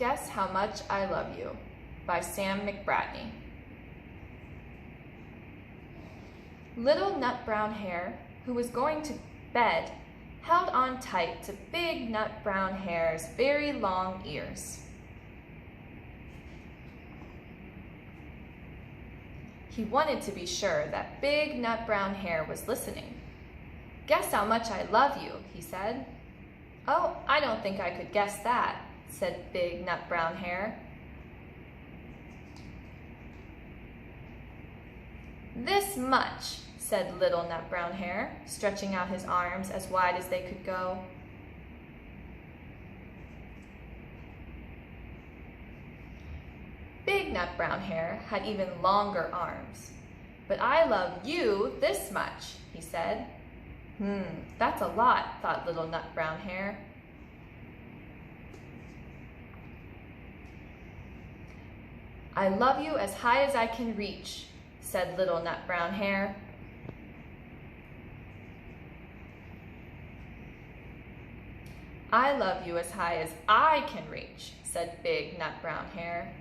Guess How Much I Love You by Sam McBratney. Little Nut Brown Hare, who was going to bed, held on tight to Big Nut Brown Hare's very long ears. He wanted to be sure that Big Nut Brown Hare was listening. "Guess how much I love you," he said. "Oh, I don't think I could guess that," said Big Nut Brown Hare. "This much," said Little Nut Brown Hare, stretching out his arms as wide as they could go. Big Nut Brown Hare had even longer arms. "But I love you this much," he said. That's a lot," thought Little Nut Brown Hare. "I love you as high as I can reach," said Little Nut Brown Hare. "I love you as high as I can reach," said Big Nut Brown Hare.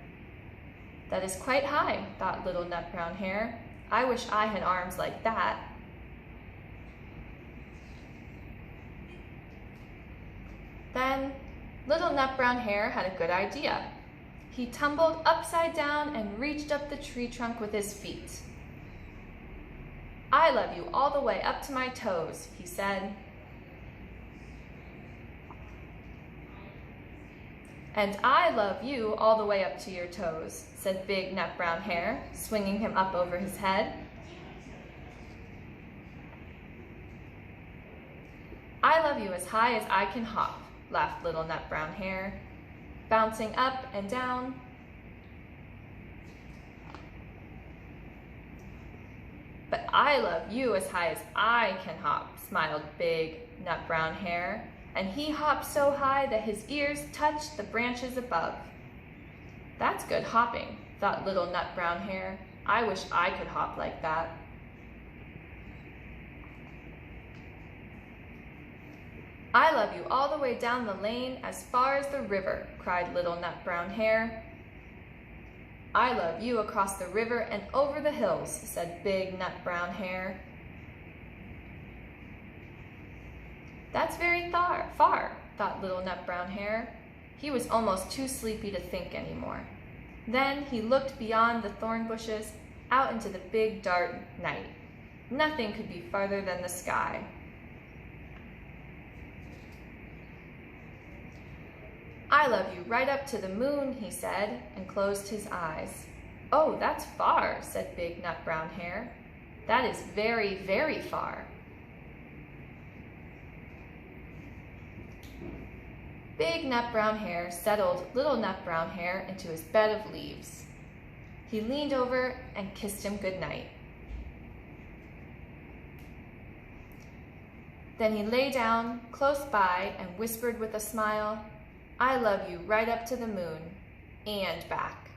"That is quite high," thought Little Nut Brown Hare. "I wish I had arms like that." Then Little Nut Brown Hare had a good idea. He tumbled upside down and reached up the tree trunk with his feet. "I love you all the way up to my toes," he said. "And I love you all the way up to your toes," said Big Nut Brown Hare, swinging him up over his head. "I love you as high as I can hop," laughed Little Nut Brown Hare, bouncing up and down. "But I love you as high as I can hop," smiled Big Nut Brown Hare, and he hopped so high that his ears touched the branches above. "That's good hopping," thought Little Nut Brown Hare. "I wish I could hop like that." "I love you all the way down the lane as far as the river," cried Little Nut Brown Hare. "I love you across the river and over the hills," said Big Nut Brown Hare. "That's very far," thought Little Nut Brown Hare. He was almost too sleepy to think anymore. Then he looked beyond the thorn bushes, out into the big dark night. Nothing could be farther than the sky. "I love you right up to the moon," he said, and closed his eyes. "Oh, that's far," said Big Nut Brown Hare. "That is very, very far." Big Nut Brown Hare settled Little Nut Brown Hare into his bed of leaves. He leaned over and kissed him good night. Then he lay down close by and whispered with a smile, "I love you right up to the moon and back."